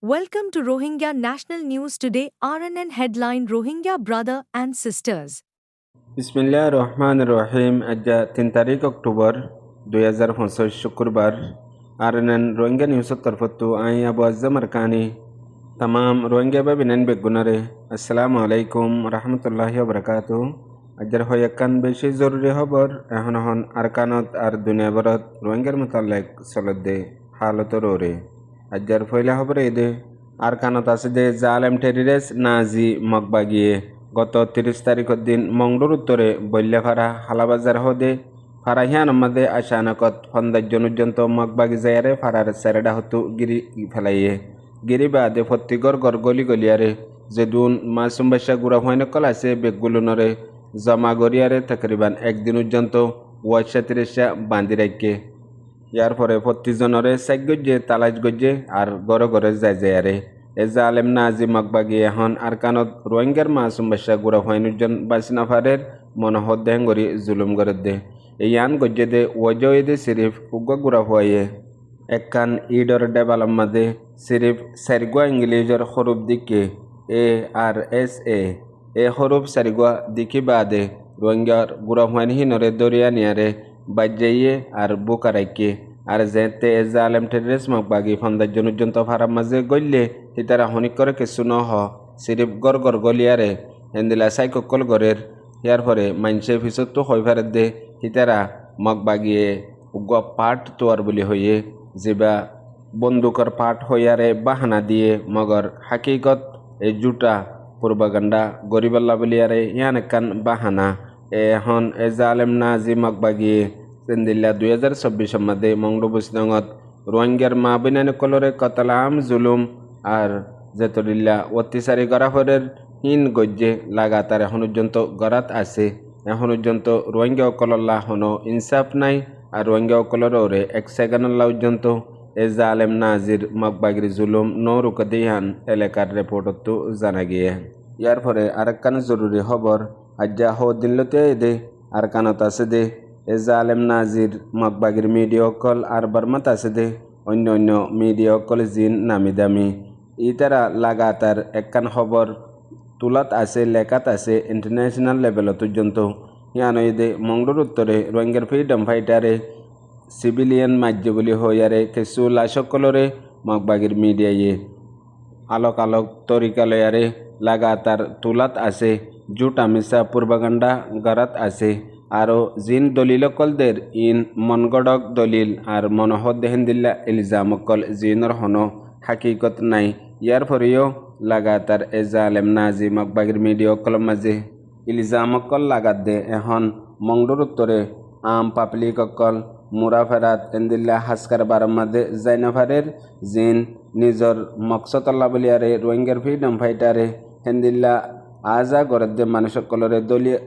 Welcome to Rohingya National News Today. RNN headline: Rohingya brother and sisters. बिस्मिल्लाहिर्रहमानिर्रहीम आज 3 तारीख अक्टूबर 2025 शुक्रवार आरएनएन रोहिंग्या न्यूज़ तरफतु आई अबू अज़्ज़म अरकानी तमाम रोहिंग्या बेबिनन बेगुनरे अस्सलामु अलैकुम रहमतुल्लाहि व बरकातुहू अजर हो यक्कन बेशी ज़रूरी खबर एहन अरकानत आर दुनिया भरत रोहिंग्यार मुताल्लिक सलदे हालत रोरे अजर फैला खबर एदे अरकानत আছে যে জালেম টেরিরেস নাজি মগবাগিয়ে গত 30 তারিখের দিন মংডুর উত্তরে বল্যাফারা হালাবাজার হদে ফারাহিয়ান মধ্যে আশানকত ফন্দাজ্জনুজ্জন্ত মগবাগি জায়ারে ফারার সেরেডা হতু গিরি ফেলাইয়ে গিরি বাদে ফত্তিগর গর গলি গলিয়ারে যেদুন মাসুম বাসা গুড়া হইন কল আছে বেগগুলুনরে জমা গরিয়ারে তকরিবান একদিন উজ্জন্ত ওয়াশা তিরিশা বান্ধি রাখে ইয়ার পরে 25 জনরে সাইক গজ্জে তালাশ গজ্জে আর গড়ে গড়ে যায়ারে এজা আলেম নাজি মগবাগি এখন আরকানত রোহিঙ্গার মাসুম বাসা গুড়া হইনুজন বাসিনাফারের মনহদ দেহঙ্গরি জুলুম করে দে ইয়ান গজ্জে দে ওয়াজয়ে সিরিফ উগ্র গুড়া হয়ে একখান ইডর ডেবালম মাদে সিরিফ সারিগুয়া ইংলিজর হরুপ দিকে ARSA এ হরুপ সারিগুয়া দিকি বাদে রোহিঙ্গার গুড়া হইন হিনরে দরিয়া নিয়ারে বাজ্জাইয়ে আর বুকারাইকে আর যেতে এজা আলেম টেরিস মগবাগি ফন্দাজ্জনুজ্জন্ত ফারাম মাঝে গল্লে হিতারা হনিক করে কিছু নহ সিরিফ গর গর গলিয়ারে হেন্দিলা সাইকল গরের ইয়ার পরে মাইনসে ফিসত্তু হই ফেরত দে হিতারা মগবাগিয়ে উগ্র পাট তোয়ার বলি হইয়ে যেবা বন্দুকর পাট হইয়ারে বাহানা দিয়ে মগর হাকিকত এই জুটা পূর্বাগান্ডা গরিবাল্লা বলিয়ারে ইয়ান একান বাহানা এখন এজা আলেম নাজি মগবাগিয়ে সেন্দিল্লা 2024 মধ্যে মংডুবুসনগত রোহিঙ্গার মা বিনানি কলরে কতলাম জুলুম আর জেতরিল্লা অত্যাচারী গরাফরের হিন গজ্জে লাগাতার এখন পর্যন্ত গরাত আছে এখন পর্যন্ত রোহিঙ্গা কলল্লা হনো ইনসাফ নাই আর রোহিঙ্গা কলরে এক সেকেন্ডল্লা পর্যন্ত এজা আলেম নাজির মগবাগির জুলুম নৌরুক দিহান এলাকার রিপোর্টতো জানা গিয়ে ইয়ার পরে আরেকখান জরুরি খবর আজ্জা হো দিল্লতে দে আর কানত আছে দে এজা আলেম নাজির মগবাগির মিডিয়া কল আর বর্মাত আছে দে অন্য অন্য মিডিয়া কল জিন নামি দামি ইতারা লাগাতার একখান খবর তুলাত আছে লেখাত আছে ইন্টারন্যাশনাল লেভেলত পর্যন্ত ইয়ানই দে মংডুর উত্তরে রোহিঙ্গার ফ্রিডম ফাইটারে সিভিলিয়ান মাজ্য বলি হইয়ারে কিছু লাশকলরে মগবাগির মিডিয়ায়ে আলোক আলোক তরিকালয়ারে লাগাতার তুলাত আছে জুট আমিসা পূর্বাগান্ডা গরাত আছে আরও জিন দলিলকলদের ইন মনগড়ক দলিল আর মনহদ দেহেন্দিল্লা ইলজামকল জিনর হনো হাকিকত নাই ইয়ার ফরেও লাগাতার এজা আলেম নাজি মগবাগির মিডিয়া কলম মাঝে ইলজামকল লাগাত দে এখন মংডুর উত্তরে আম পাবলিক অকল মুরাফেরাত এন্দিল্লা হাসকার বারার মাঝে জাইনাফারের জিন নিজর মকসতল্লা বলিয়ারে রোহিঙ্গার ফ্রিডম ফাইটারে হেন্দিল্লা আজা গরের দে মানুষ সকলরে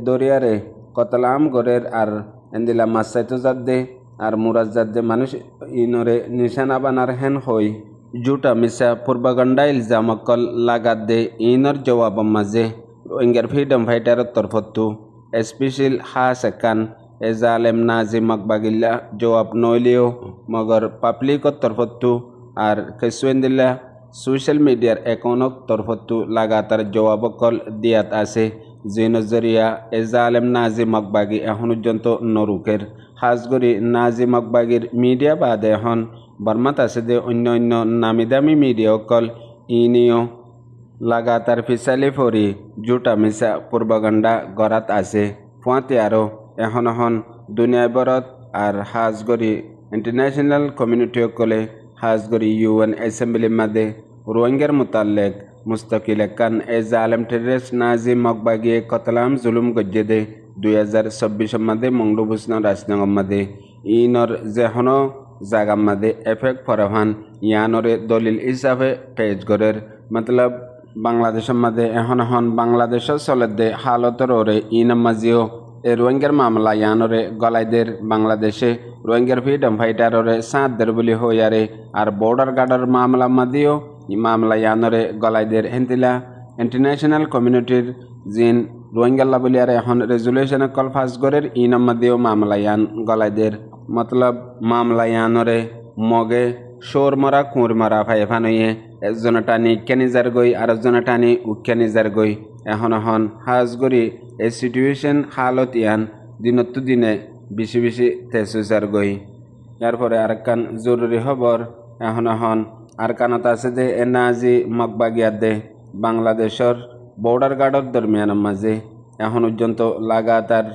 দরিয়ারে কতলাম গরের আর এন্দিলা মাসাইতো জাত দে আর মুরাজ জাত দে মানুষ ইনরে নিশানা বানার হেন হই জুটা মিসা পূর্বাগণ্ডা ইলজামকল লাগাত দে ইনর জবাব মাঝে রোহিঙ্গার ফ্রিডম ফাইটারের তরফতু স্পেশাল হাস একান এজা আলেম নাজি মগবাগিল্লা জবাব নইলেও মগর পাবলিকর তরফতু আর কেসুয়েন্দিল্লা সোশ্যাল মিডিয়ার একাউন্টক তরফতু লাগাতার জবাবকল দিয়াত আছে যে নজরিয়া এজা আলেম নাজি মগবাগি এখন পর্যন্ত নরুকের হাজগরি নাজি মগবাগির মিডিয়া বাদে এখন বর্মাত আছে যে অন্য অন্য নামি দামি মিডিয়া অকল ইনিও লাগাতার ফিসালি ফরি জুটা মিসা পূর্বাগণ্ডা গরাত আছে ফুয়াতে আরও এখন দুনিয়া বরত আর হাজগরি ইন্টারন্যাশনাল কমিউনিটি অকলে হাজগরি UN অ্যাসেম্বলির মাঝে রোহিঙ্গার মুতাল্লেক মুস্তাকিল একান এজা আলেম টেরিস নাজি মগবাগিয়ে কতলাম জুলুম গজ্জে দে 2024 মাঝে মংডুবুসন রাজনগর মাঝে ইনর যেহনো জাগার মাঝে এফেক্ট ফরহান ইয়ানরে দলিল হিসাবে পেজ গরের মতলব বাংলাদেশের মাঝে এখন বাংলাদেশের চলে দে হালতর ওরে ইন মাঝেও এ রোহিঙ্গার মামলা ইয়ানরে গলাইদের বাংলাদেশে রোহিঙ্গার ফ্রিডম ফাইটাররে সাঁতদের বলি হইয়ারে আর বর্ডার গার্ডের মামলা মাদিও মামলা ইয়ানরে গলাইদের হেন্তিলা ইন্টারন্যাশনাল কমিউনিটির জিন রোহিঙ্গাল্লা বলিয়ারে এখন রেজুলেশন কল ফাস গরের ইনাম মাদিও মামলা ইয়ান গলাইদের মতলব মামলা ইয়ানরে মগে সোর মরা কুঁর মরা ফাইয়ে ফানইয়ে একজনে টানি কেনিজার গই আরেকজনে টানি উকেনিজার গই এখন হাজগরি এই সিচুয়েশন হালত ইয়ান দিনতো দিনে বেশি বেশি তেসুজার গই। এরপরে আরেকখান জরুরি খবর এখন আর কানত আছে যে এনাজি মগবাগিয়ার দে বাংলাদেশের বর্ডার গার্ডর দরমিয়ানের মাঝে এখন পর্যন্ত লাগাতার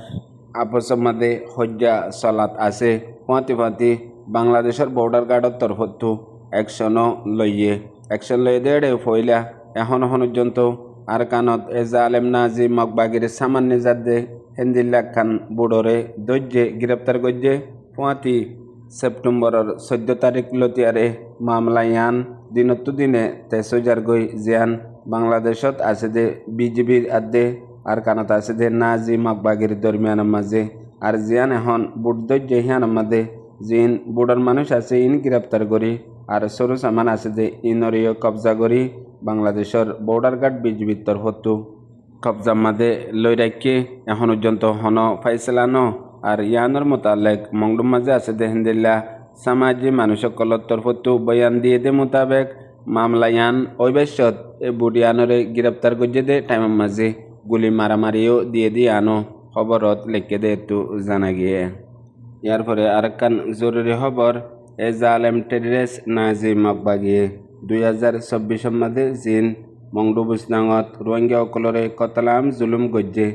আপসের মাঝে হজ্জা চলাত আছে ফাঁতি বাংলাদেশের বর্ডার গার্ডর তরফতো অ্যাকশনও অ্যাকশন লইয়ে দেড়ে ফইলা এখন পর্যন্ত আর কানত এ জালেম নাজি মগবাগির সামান্য যাদে হেন্দিল্লা খান বুড়রে দৈর্যে গ্রেপ্তার করছে ফাঁতি সেপ্টেম্বরের 14 তারিখ লতিয়ারে মামলা ইয়ান দিনতো দিনে 23,000 গই জিয়ান বাংলাদেশত আছে দে বিজিবির আদে আর কানত আছে দে নাজি মগবাগির দরমিয়ানের মাঝে আর জিয়ান এখন বুট দৈর্যে হিয়ানের মাঝে জিন বুড়ার মানুষ আছে ইন গ্রেপ্তার করি আর সরু সামান আছে দে ইনরিও কবজা করি বাংলাদেশের বর্ডার গার্ড বিজিবির তরফতো কবজার মাঝে লই রাখি এখন পর্যন্ত ফাইসলানো আর ইয়ানোর মোতালেক মংডুম মাঝে আছে দেহেন্দিল্লা সামাজিক মানুষসকলের তরফতো বয়ান দিয়ে দে মোতাবেক মামলা ইয়ান অবশ্যত এ বুড়িয়ানরে গ্রেপ্তার করছে দে টাইমের মাঝে গুলি মারামারিও দিয়ে আনো খবরত লেখে দে একটু জানা গিয়ে। ইয়ার পরে আরেকখান জরুরি খবর এ জালেম টেরিস নাজি মগবাগিয়ে 2024 মাঝে জিন মংডু বুসনাঙত রোহিঙ্গা অকলরে কতলাম জুলুম গজ্জে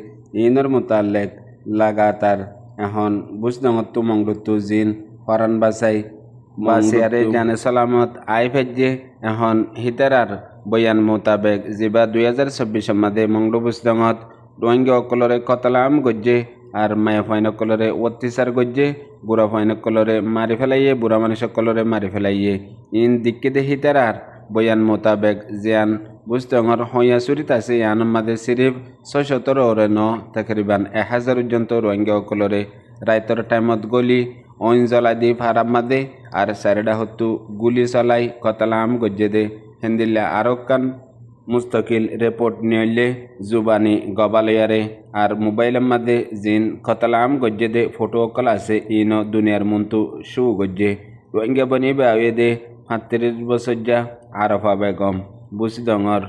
ইনর মোতালেক লাগাতার এখন বুসনাঙত মংডুতো জিন হরান বাসাইয়ারে জানে সালামত আই ফেজে এখন হিতারার বয়ান মোতাবেক যেবা 2024 মাঝে মংডু বুসনাঙত রোহিঙ্গা অকলরে কতলাম গজ্জে আর মায়া ফাইন কলরে অত্যাচার গজ্জে বুড়া ফাইন কলরে মারি ফেলাইয়ে বুড়া মানুষ কলরে মারি ফেলাইয়ে ইন দিকে দেখি তারার বয়ান মোতাবেক জিয়ান বুঝতঙর হইয়া চুরিত আছে ইয়ানোর মাঝে সিরিফ 617 ওরে তকরিবান 1000 পর্যন্ত রোহিঙ্গা কলরে রাইতর টাইমত গলি অইন জ্বলাই দি ফারাম মাদে আর সারিডা হতু গুলি চলাই কতলাম গজ্জে দে হেন্দিল্লা আরো কান মুস্তকিল রিপোর্ট নিলে জুবানি গবালয়ারে আর মোবাইলের মাঝে জিন খতলাম গজ্জে দে ফটো অকল আছে ইনো দুনিয়ার মন্তু শু গজ্জে রোহিঙ্গা বনি বাউয়ে দে 35 বছর যা আরফা বেগম বুসডঙর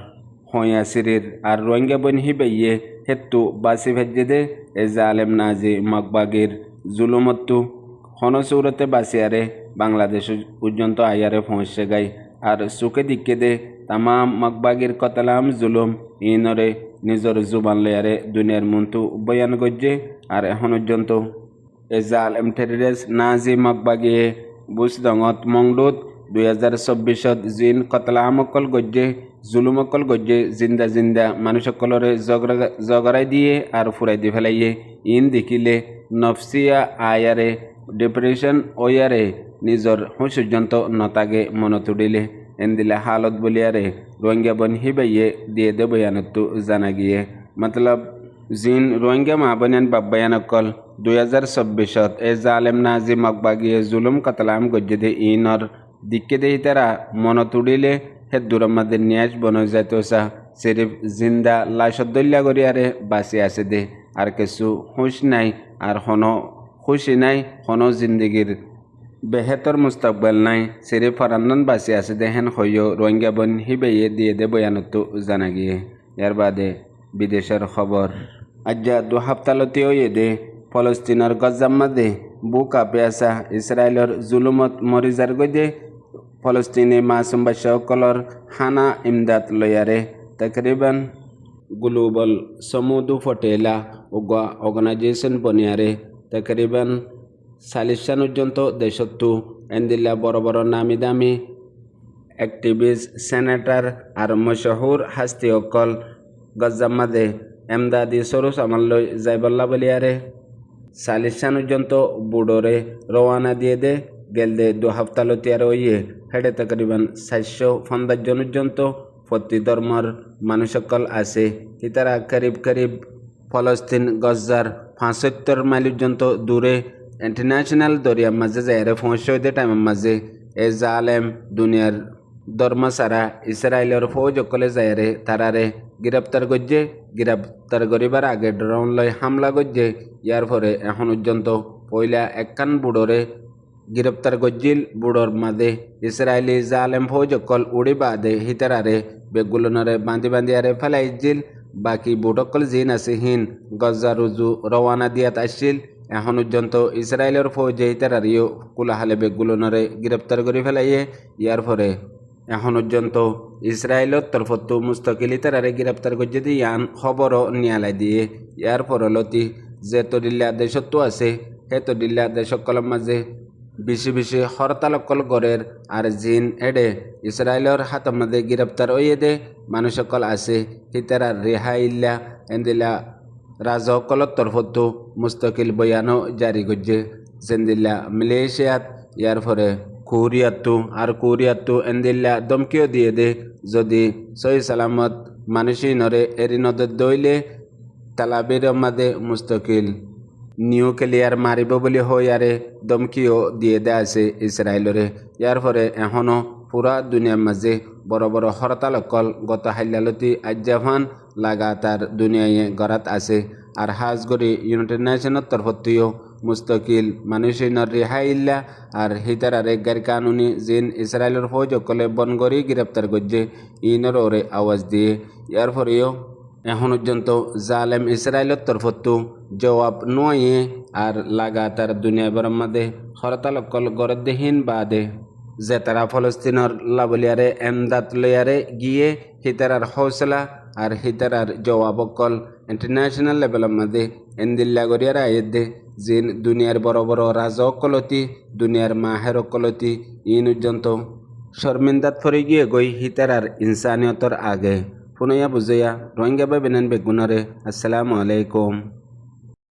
হইয়া সিরির আর রোহিঙ্গা বনি হিবাইয়ে হেতু বাসি ভেজে দে এ জালেম নাজি মগবাগির জুলুমত্তু হনসৌরতে বাসিয়ারে বাংলাদেশ পর্যন্ত আয়ারে পৌঁছে গাই আর সুখে দিকে দে তামাম মগবাগির কতলাম জুলুম ইনরে নিজর জুবান লেয়ারে দুনিয়ার মন্তু বয়ান গজ্জে আর এখন পর্যন্ত এ জালেম টেরিস নাজি মগবাগিয়ে বুসদঙত মংডুত 2024 জিন কতলাম অকল গজ্জে জুলুম অকল গজ্জে জিন্দা মানুষ সকলরে জগরাই দিয়ে আর ফুরাই দিয়ে ফেলাইয়ে ইন দেখিলে নফসিয়া আয়ারে ডিপ্রেশন ওয়ারে নিজর হুঁশ পর্যন্ত নতাগে মন তুড়িলে এন্দিলে হালত বলিয়ারে রোহিঙ্গা বন হিবাইয়ে দিয়ে দে বয়ানতো জানা গিয়ে মতলব জিন রোহিঙ্গা মা বনান বাব্বায়ান অকল 2024 এ জালেম নাজি মগবাগিয়ে জুলুম কতলাম গজ্জে দে ইনর দিকে দেই তারা মন তুড়িলে হে দুরমাদের ন্যাস বন যাইতোসা সিরিফ জিন্দা লাশদ্দল্লা গরিয়ারে বাসি আছে দে আর কিছু হুঁশ নাই আর খুশি নাই কোনো জিন্দগির বেহেতর মুস্তাকবাল নাই সিরিফ ফরান্নন বাসি আছে দেহেন হইও রোহিঙ্গা বন হিবাইয়ে দিয়ে দে বয়ানতো জানা গিয়ে। এর বাদে বিদেশের খবর আজ্জা 2 সপ্তাহলতেও দে ফলস্তিনের গজ্জাম্মা দে বুক কাঁপে আসা ইসরায়েলের জুলুমত মরিজার গদে ফলস্তিনি মাসুম বাদশাহকলর হানা ইমদাদ লয়ারে তকরিবান গ্লোবাল সমুদু ফটেলা অর্গানাইজেশন বনিয়ারে তকরিবান 40 পর্যন্ত দেশত্তু এন্দিল্লা বড় নামি দামি অ্যাক্টিভিস্ট সেনেটার আর মশহুর হাস্তি অকল গজ্জাম্মাদে এমদাদি সরুস আমাল্লই যাইবল্লা বলিয়ারে 40 পর্যন্ত বুড়োরে রওয়ানা দিয়ে দে গেলদে 2 সপ্তাহলতিয়ার ওইয়ে হেডে তকরিবান 750 জন পর্যন্ত প্রতি ধর্মর মানুষসকল আছে ইতারা করিব ফলস্তিন গজ্জার 75 মাইল পর্যন্ত দূরে ইন্টারন্যাশনাল দরিয়া মাঝে যাইরে পৌঁছে দে টাইমের মাঝে এ জালেম দুনিয়ার ধর্ম সারা ইসরায়েলের ফৌজ অকলে যাইরে তারারে গ্রেপ্তার গজ্জে গ্রেপ্তার করিবার আগে ড্রোন লয় হামলা গজ্জে ইয়ার পরে এখন পর্যন্ত পয়লা 51 বুড়োরে गिरफ्तार गज्जिल बुड़ोर मादे इस्राएली जालेम फौजकल उड़ी बादे हितरारे बेगुलनरे बांधी बांधियारे फेलाइजिल बाकी বুটকল জিন আছে হিন গজ্জা রুজু রওয়ানা দিয়াত আসছিল এখন পর্যন্ত ইসরায়েলের ফৌজে ইতারারিও কুলাহালে বেগগুলোনরে গ্রেপ্তার করে ফেলাইয়ে ইয়ার পরে এখন পর্যন্ত ইসরায়েলের তরফতো মুস্তাকিল ইতারারে গ্রেপ্তার করছে দিয়ে ইয়ান খবরও নিয়ালাই দিয়ে ইয়ার পরলতি যে তরিল্লা দেশত্ব আছে সেই তরিল্লা দেশকলের মাঝে বেশি বেশি হরতালকল গড়ের আর জিন এডে ইসরায়েলের হাতের মধ্যে গ্রেপ্তার হইয়ে দে মানুষকল আছে হিতারা রেহাইল্লা এন্দিলা রাজকলের তরফতো মুস্তাকিল বয়ানও জারি করছে জেন্দিল্লা মালয়েশিয়াত ইয়ার পরে কোরিয়াতো এন্দিল্লা দমকিও দিয়ে দে যদি সহি সালামত মানুষই নরে এরি নদের দইলে তালাবির মাদে মুস্তাকিল নিউক্লিয়ার মারিব বলে হইয়ারে দমকিও দিয়ে দেয়া আছে ইসরায়েলরে ইয়ার পরে এখনও পুরা দুনিয়ার মাঝে বড় বড় হরতালকল গত হাইলালতি আজ্জাফান লাগাতার দুনিয়ায় গড়াত আছে আর হাজগরি ইউনাইটেড নেশনের তরফতিও মুস্তাকিল মানুষের রেহাইল্লা আর হিতারারে গার কানুনি জিন ইসরায়েলের ফৌজকলে বনগরি গ্রেপ্তার করছে ইনর ওরে আওয়াজ দিয়ে ইয়ার পরেও এখন পর্যন্ত জালেম ইসরায়েলের তরফতো জবাব নয়ে আর লাগাতার দুনিয়া বরমাদে হরতালকল গরদেহীন বাদে যে তারা ফলস্তিনের লাবলিয়ারে এমদাদ লয়ারে গিয়ে হিতারার হৌসলা আর হিতারার জবাবকল ইন্টারন্যাশনাল লেভেলের মধ্যে এন্দিল্লা গরিয়ার আয়েদে জিন দুনিয়ার বড় বড় রাজকলতি দুনিয়ার মাহের কলতি ইন পর্যন্ত শর্মিন্দাত ফরে গিয়ে গই হিতারার ইনসানিয়তর আগে ফুনয়া বুঝাইয়া রোহিঙ্গা বেবিনেন বেগুনরে আসসালামু আলাইকুম।